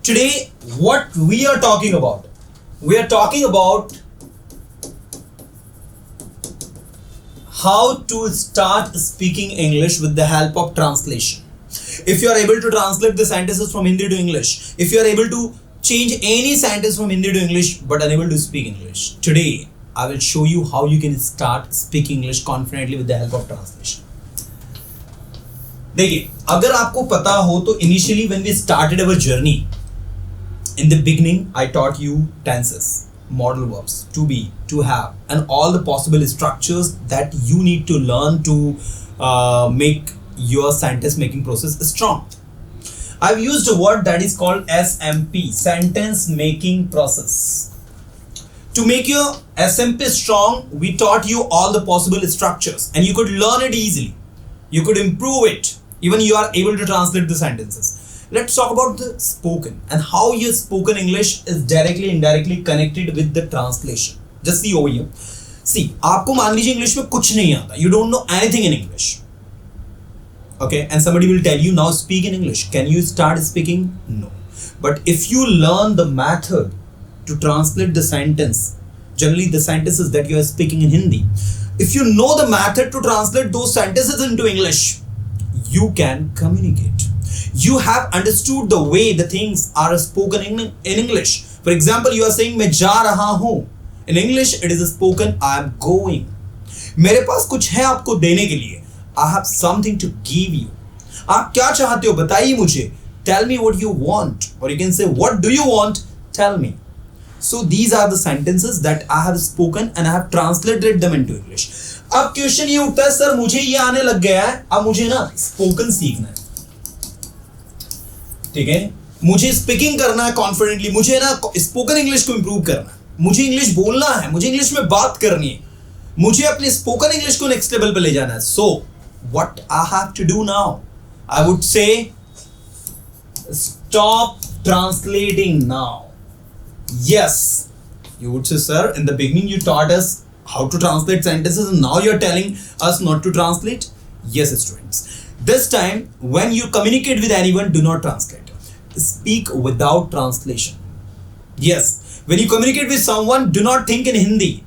Today, what we are talking about? We are talking about how to start speaking English with the help of translation. If you are able to translate the sentences from Hindi to English, if you are able to change any sentence from Hindi to English but unable to speak English, today I will show you how you can start speaking English confidently with the help of translation. देखिए, अगर आपको पता हो तो initially when we started our journey, in the beginning I taught you tenses, modal verbs, to be, to have, and all the possible structures that you need to learn to make your sentence making process strong. I've used a word that is called SMP, sentence making process. To make your SMP strong, we taught you all the possible structures and you could learn it easily. You could improve it. Even you are able to translate the sentences. Let's talk about the spoken and how your spoken English is directly indirectly connected with the translation. Just see over here. See, आपको मान लीजिए English में कुछ नहीं आता. You don't know anything in English. Okay, and somebody will tell you now speak in English. Can you start speaking? No. But if you learn the method to translate the sentence, generally the sentences that you are speaking in Hindi, if you know the method to translate those sentences into English, you can communicate. You have understood the way the things are spoken in English. For example, you are saying मैं जा रहा हूँ. In English, it is spoken I am going. मेरे पास कुछ है आपको देने के लिए. I have something to give you. आप क्या चाहते हो बताइए मुझे. Tell me what you want. Or you can say what do you want? Tell me. So these are the sentences that I have spoken and I have translated them into English. अब question ये उठता है sir मुझे ये आने लग गया है, अब मुझे ना स्पोकन सीखना है. ठीक है, मुझे स्पीकिंग करना है कॉन्फिडेंटली, मुझे ना स्पोकन इंग्लिश को इंप्रूव करना है, मुझे इंग्लिश बोलना है, मुझे इंग्लिश में बात करनी है, मुझे अपने स्पोकन इंग्लिश को नेक्स्ट लेवल पे ले जाना है. So what I have to do now? I would say stop translating now. Yes, you would say, sir, in the beginning you taught us how to translate sentences and now you're telling us not to translate. Yes, students. This time, when you communicate with anyone, do not translate. Speak without translation. Yes, when you communicate with someone, do not think in Hindi.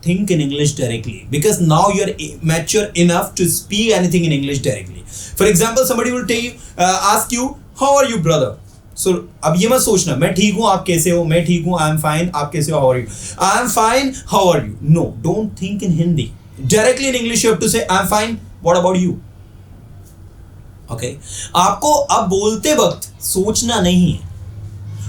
Think in English directly because now you're mature enough to speak anything in English directly. For example, somebody will tell you, ask you, how are you, brother? So, अब ये मत सोचना मैं ठीक हूँ आप कैसे हो, मैं ठीक हूँ आई एम फाइन आप कैसे हो, how are you, I am fine how are you. No, don't think in Hindi. Directly in English you have to say I am fine what about you. Okay, आपको अब बोलते वक्त सोचना नहीं है.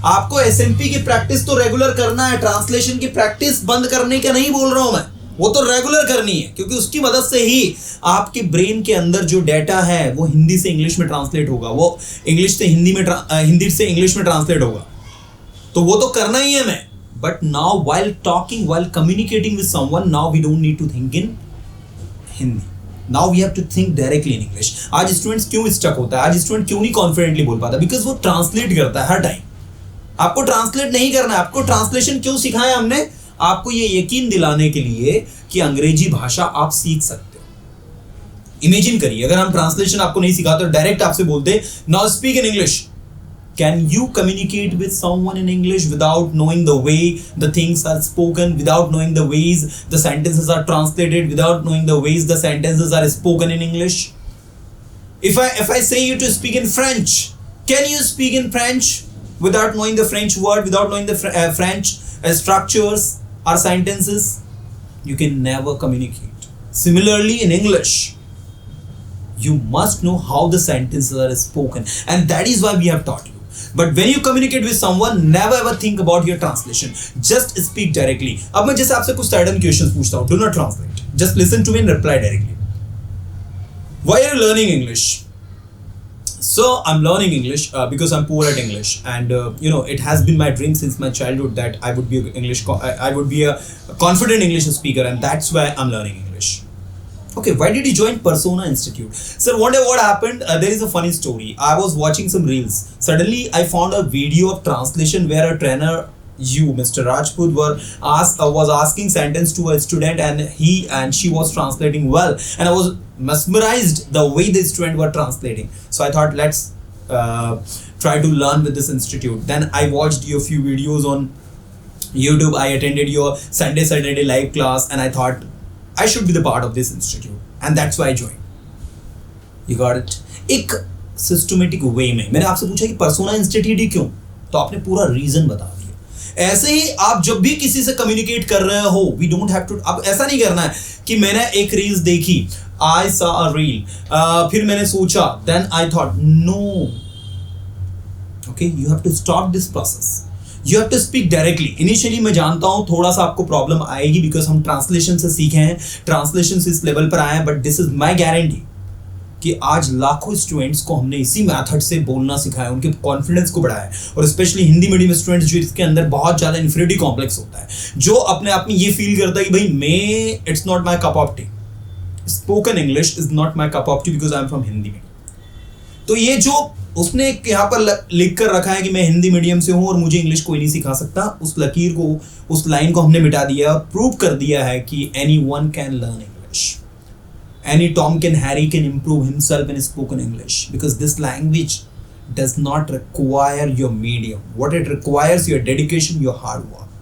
आपको एसएमपी की प्रैक्टिस तो रेगुलर करना है. ट्रांसलेशन की प्रैक्टिस बंद करने का नहीं बोल रहा हूं मैं, वो तो रेगुलर करनी है क्योंकि उसकी मदद से ही आपके ब्रेन के अंदर जो डेटा है वो हिंदी से इंग्लिश में ट्रांसलेट होगा, वो इंग्लिश से हिंदी में हिंदी से इंग्लिश में ट्रांसलेट होगा. तो वो तो करना ही है मैं. But now while talking, while communicating with someone, now we don't need to think in Hindi. Now we have to think directly in English. आज स्टूडेंट्स क्यों स्टक होता है, आज स्टूडेंट क्यों नहीं कॉन्फिडेंटली बोल पाता? बिकॉज वो ट्रांसलेट करता है हर टाइम. आपको ट्रांसलेट नहीं करना है. आपको ट्रांसलेशन क्यों सिखाया हमने? आपको ये यकीन दिलाने के लिए कि अंग्रेजी भाषा आप सीख सकते हो. इमेजिन करिए अगर हम ट्रांसलेशन आपको नहीं सिखाते तो डायरेक्ट आपसे बोलते now speak in English. Can you communicate with someone in English without knowing the way the things are spoken, without knowing the ways the sentences are translated, without knowing the ways the sentences are spoken in English? If I say you to speak in French, can you speak in French without knowing the French word, without knowing the French structures or sentences? You can never communicate. Similarly, in English, you must know how the sentences are spoken, and that is why we have taught you. But when you communicate with someone, never ever think about your translation. Just speak directly. अब मैं जैसे आपसे कुछ sudden questions पूछता हूँ, do not translate. Just listen to me and reply directly. Why are you learning English? So I'm learning English because I'm poor at English, and it has been my dream since my childhood that I would be I would be a confident English speaker, and that's why I'm learning English. Okay, why did you join Persona Institute? Sir, one day what happened? There is a funny story. I was watching some reels. Suddenly, I found a video of translation where a trainer, you, Mr. Rajput, was asking sentence to a student, and he and she was translating well, and I was mesmerized the way the student were translating. So I thought let's try to learn with this institute. Then I watched your few videos on YouTube. I attended your Saturday live class, and I thought I should be the part of this institute, and that's why I joined. You got it? एक systematic way में मैंने आपसे पूछा कि persona institute ही क्यों, तो आपने पूरा रीजन बता दिया। ऐसे ही आप जब भी किसी से कम्युनिकेट कर रहे हो, वी डोंट हैव टू, अब ऐसा नहीं करना है कि मैंने एक रील्स देखी, आई सॉ अ रील, फिर मैंने सोचा, then I thought, no, okay, you have to stop this process, you have to speak directly. Initially मैं जानता हूं थोड़ा सा आपको प्रॉब्लम आएगी, बिकॉज हम ट्रांसलेशन से सीखे हैं, ट्रांसलेशन से इस लेवल पर आए हैं, but this is my guarantee कि आज लाखों स्टूडेंट्स को हमने इसी मेथड से बोलना सिखाया, उनके कॉन्फिडेंस को बढ़ाया, और स्पेशली हिंदी मीडियम स्टूडेंट्स जो इसके अंदर बहुत ज़्यादा इन्फीरियरिटी कॉम्प्लेक्स होता है, जो अपने आप में ये फील करता है कि भाई मैं, it's not my cup of T, spoken English is not my cup of T because I am from Hindi medium. तो ये जो उसने यहाँ पर लिख कर रखा है कि मैं हिंदी मीडियम से हूँ और मुझे इंग्लिश कोई नहीं सिखा सकता, उस लकीर को, उस लाइन को हमने मिटा दिया और प्रूव कर दिया है कि any one can learn English. Any Tom can Harry can improve himself in spoken English, because this language does not require your medium. What it requires your dedication, your hard work.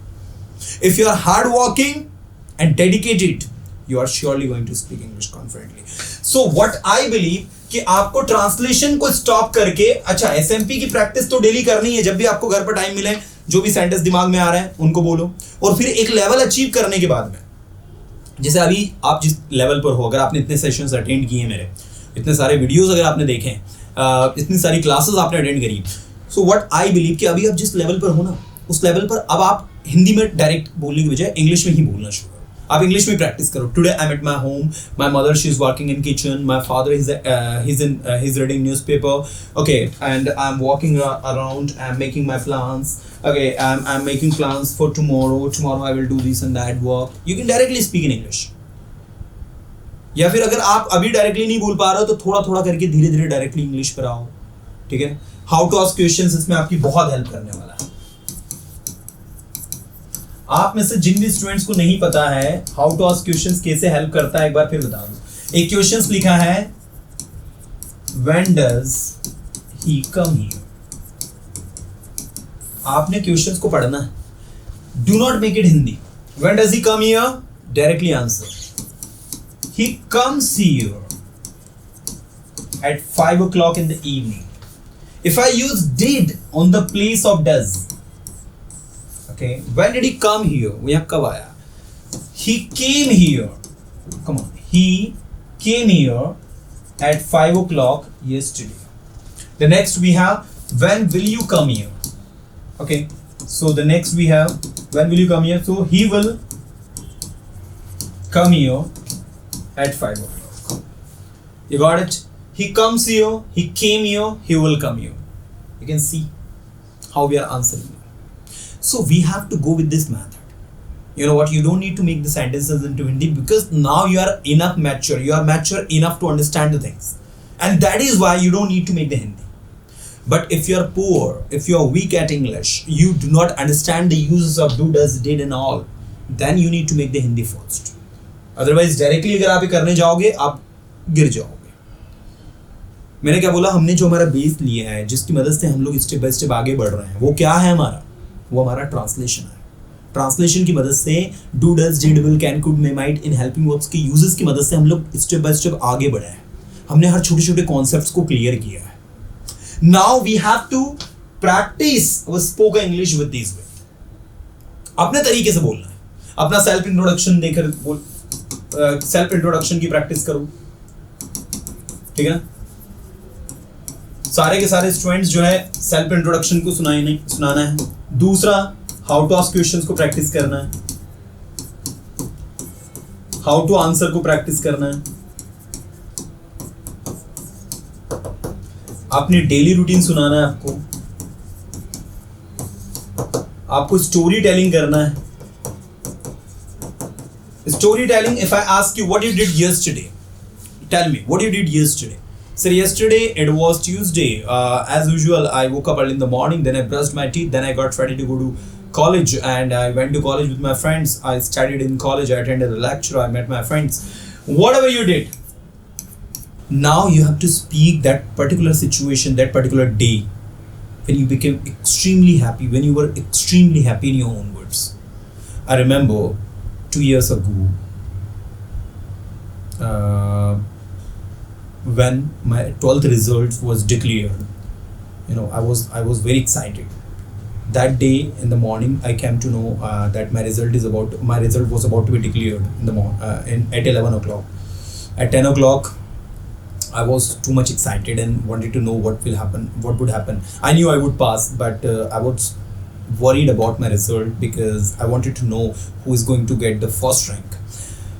If you are hardworking and dedicated, you are surely going to speak English confidently. So what I believe कि आपको translation को stop करके, अच्छा SMP की practice तो daily करनी है, जब भी आपको घर पर टाइम मिले जो भी सेंटेंस दिमाग में आ रहे हैं उनको बोलो, और फिर एक लेवल अचीव करने के बाद में, जैसे अभी आप जिस लेवल पर हो, अगर आपने इतने सेशंस अटेंड किए, मेरे इतने सारे वीडियोस अगर आपने देखे, इतनी सारी क्लासेस आपने अटेंड करी, सो व्हाट आई बिलीव कि अभी आप जिस लेवल पर हो ना, उस लेवल पर अब आप हिंदी में डायरेक्ट बोलने की बजाय इंग्लिश में ही बोलना शुरू करो, आप इंग्लिश में प्रैक्टिस करो. Today I am at my home, my mother she is working in kitchen, my father he's reading newspaper, okay, and I'm walking around, I'm making my plans, okay, I'm making plans for tomorrow I will do this and that work. You can directly speak in English. या फिर अगर आप अभी directly नहीं बोल पा रहे हो तो थोड़ा थोड़ा करके धीरे धीरे डायरेक्टली इंग्लिश पर आओ, ठीक है. हाउ टू आस्क क्वेश्चंस इसमें आपकी बहुत हेल्प करने वाला है. आप में से जिन भी स्टूडेंट्स को नहीं पता है हाउ टू आस्क क्वेश्चंस कैसे हेल्प करता है, एक बार फिर बता दूं. एक क्वेश्चंस लिखा है, when does he come here. आपने क्वेश्चंस को पढ़ना है, do not make it Hindi. When does he come here, directly answer, he comes here at 5 o'clock in the evening. If I use did on the place of does, okay, when did he come here? वो यहाँ कब आया? He came here. Come on, he came here at 5 o'clock yesterday. The next we have, when will you come here? Okay, so the next we have, when will you come here? So he will come here at 5 o'clock. You got it? He comes here, he came here, he will come here. You can see how we are answering. So we have to go with this method. You know what? You don't need to make the sentences into Hindi, because now you are enough mature. You are mature enough to understand the things. And that is why you don't need to make the Hindi. But if you are poor, if you are weak at English, you do not understand the uses of do, does, did and all, then you need to make the Hindi first. Otherwise directly अगर आप ये करने जाओगे आप गिर जाओगे. मैंने क्या बोला, हमने जो हमारा बेस लिया है, जिसकी मदद से हम लोग स्टेप बाय स्टेप आगे बढ़ रहे हैं, वो क्या है हमारा? वो हमारा ट्रांसलेशन है. ट्रांसलेशन की मदद से do, does, did, will, can, could, may, might in helping verbs के यूजेस की मदद से हम लोग स्टेप बाय स्टेप आगे बढ़े हैं. हमने हर छोटे छोटे कॉन्सेप्ट्स को क्लियर किया है. Now we have to practise spoken English with this way. अपने तरीके से बोलना है. अपना सेल्फ इंट्रोडक्शन देकर बोल, सेल्फ इंट्रोडक्शन की प्रैक्टिस करो, ठीक है. सारे के सारे स्टूडेंट्स जो है सेल्फ इंट्रोडक्शन को सुनाना है. दूसरा, हाउ टू आस्क क्वेश्चंस को प्रैक्टिस करना है. हाउ टू आंसर को प्रैक्टिस करना है. अपनी डेली रूटीन सुनाना है आपको. आपको स्टोरी टेलिंग करना है. Storytelling, if I ask you what you did yesterday, tell me what you did yesterday. Sir, yesterday it was Tuesday. As usual, I woke up early in the morning, then I brushed my teeth, then I got ready to go to college, and I went to college with my friends. I studied in college, I attended a lecture, I met my friends. Whatever you did, now you have to speak that particular situation, that particular day. when you became extremely happy, when you were extremely happy in your own words. I remember 2 years ago, when my 12th results was declared, I was very excited. That day in the morning, I came to know that my result was about to be declared in the at 11 o'clock. At 10 o'clock, I was too much excited and wanted to know what would happen. I knew I would pass, but I was worried about my result because I wanted to know who is going to get the first rank.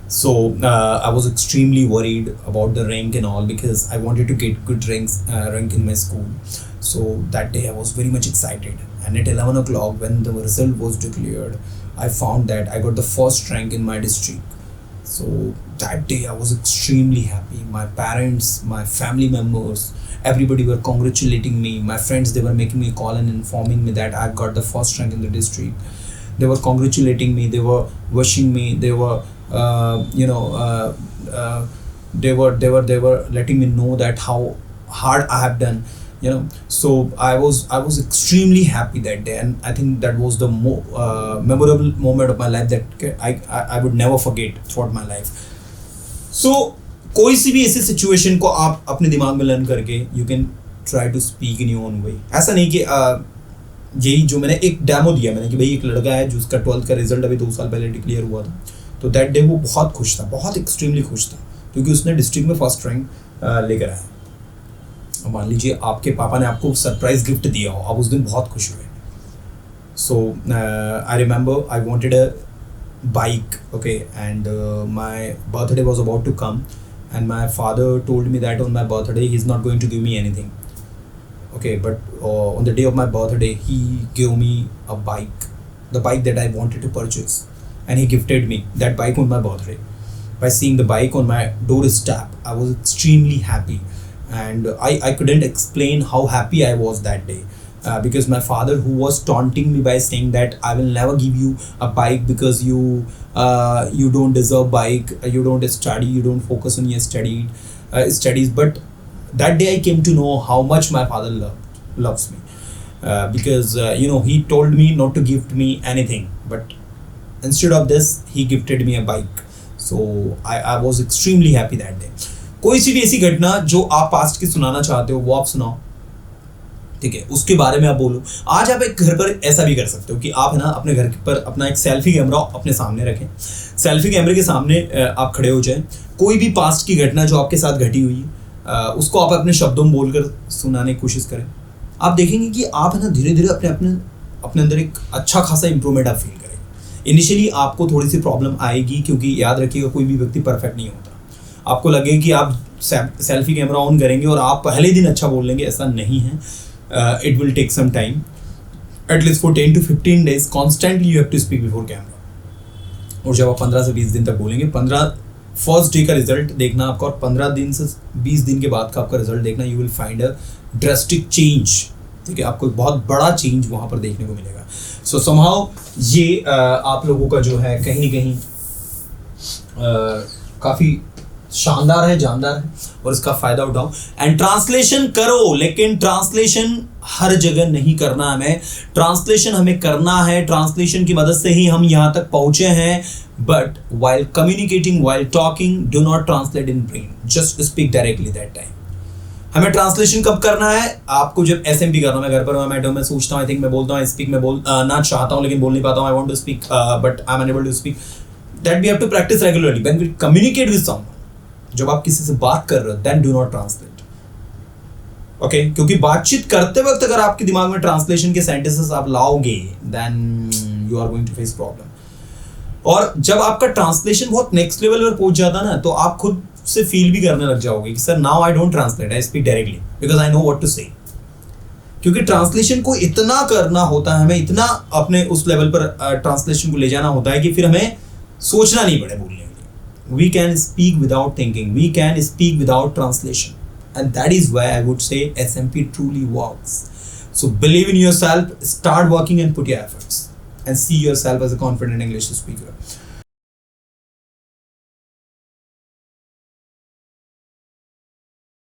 So I was extremely worried about the rank and all because I wanted to get good rank in my school. So that day I was very much excited. And at 11 o'clock, when the result was declared, I found that I got the first rank in my district. So that day I was extremely happy. My parents, my family members, everybody were congratulating me. My friends, they were making me call and informing me that I got the first rank in the district. They were congratulating me. They were wishing me. They were, they were letting me know that how hard I have done. So I was extremely happy that day, and I think that was the memorable moment of my life that I would never forget throughout my life. So कोई सी भी ऐसी situation को आप अपने दिमाग में learn करके you can try to speak in your own way. ऐसा नहीं कि यही जो मैंने एक डेमो दिया मैंने कि भाई एक लड़का है जिसका 12th का रिजल्ट अभी 2 साल पहले डिक्लेयर हुआ था, तो दैट डे वो बहुत खुश था, बहुत एक्सट्रीमली खुश था क्योंकि उसने डिस्ट्रिक्ट में फर्स्ट रैंक लेकर आया. मान लीजिए आपके पापा ने आपको सरप्राइज गिफ्ट दिया हो, आप उस दिन बहुत खुश हुए. So I remember I wanted a bike, okay, and my birthday was about to come, and my father told me that on my birthday he's not going to give me anything, okay, but on the day of my birthday he gave me a bike, the bike that I wanted to purchase, and he gifted me that bike on my birthday. By seeing the bike on my doorstep, I was extremely happy, and I couldn't explain how happy I was that day. Because my father, who was taunting me by saying that I will never give you a bike because you don't deserve bike, you don't study, you don't focus on your studies. But that day I came to know how much my father loves me, because he told me not to gift me anything, but instead of this he gifted me a bike. So I was extremely happy that day. कोई सी भी ऐसी घटना जो आप past की सुनाना चाहते हो वो आप सुनाओ, ठीक है, उसके बारे में आप बोलो. आज आप एक घर पर ऐसा भी कर सकते हो कि आप है ना अपने घर पर अपना एक सेल्फी कैमरा अपने सामने रखें. सेल्फी कैमरे के सामने आप खड़े हो जाएं. कोई भी पास्ट की घटना जो आपके साथ घटी हुई है उसको आप अपने शब्दों में बोलकर सुनाने की कोशिश करें. आप देखेंगे कि आप है ना धीरे धीरे अपने अंदर एक अच्छा खासा इंप्रूवमेंट आप फील करेंगे. इनिशियली आपको थोड़ी सी प्रॉब्लम आएगी क्योंकि याद रखिएगा कोई भी व्यक्ति परफेक्ट नहीं होता. आपको लगेगा कि आप सेल्फी कैमरा ऑन करेंगे और आप पहले दिन अच्छा बोल लेंगे, ऐसा नहीं है. It will take some time, at least for 10 to 15 days constantly you have to speak before camera. और जब आप 15 से 20 दिन तक बोलेंगे, 15 फर्स्ट डे का रिजल्ट देखना आपका और 15 दिन से 20 दिन के बाद का आपका रिजल्ट देखना, you will find a drastic change. ठीक है, आपको एक बहुत बड़ा चेंज वहाँ पर देखने को मिलेगा. सो समहाउ ये आप लोगों का जो है कहीं ना कहीं काफ़ी शानदार है, जानदार है और इसका फायदा उठाओ. एंड ट्रांसलेशन करो, लेकिन ट्रांसलेशन हर जगह नहीं करना हमें. ट्रांसलेशन हमें करना है, ट्रांसलेशन की मदद से ही हम यहाँ तक पहुँचे हैं. But while communicating, while talking, do not translate in brain, just speak directly that time. हमें ट्रांसलेशन कब करना है? आपको जब एसएमपी करना, मैं घर पर मैं सोचता हूँ, आई थिंक मैं बोलता हूँ, स्पीक मैं ना चाहता हूँ लेकिन बोल नहीं पाता हूँ. I want to speak but I am unable to speak. That we have to practise regularly. When we communicate with someone, जब आप किसी से बात कर रहे हो, then do not translate. Okay, क्योंकि बातचीत करते वक्त अगर आपके दिमाग में ट्रांसलेशन के सेंटेंसेस आप लाओगे, then you are going to face problem. और जब आपका ट्रांसलेशन बहुत नेक्स्ट लेवल पर पहुंच जाता है ना, तो आप खुद से फील भी करने लग जाओगे कि sir now I don't translate, I speak directly because I know what to say. क्योंकि ट्रांसलेशन को इतना करना होता है, हमें इतना अपने उस लेवल पर ट्रांसलेशन को ले जाना होता है कि फिर हमें सोचना नहीं पड़े बोलने. We can speak without thinking. We can speak without translation. And that is why I would say SMP truly works. So believe in yourself, start working and put your efforts. And see yourself as a confident English speaker.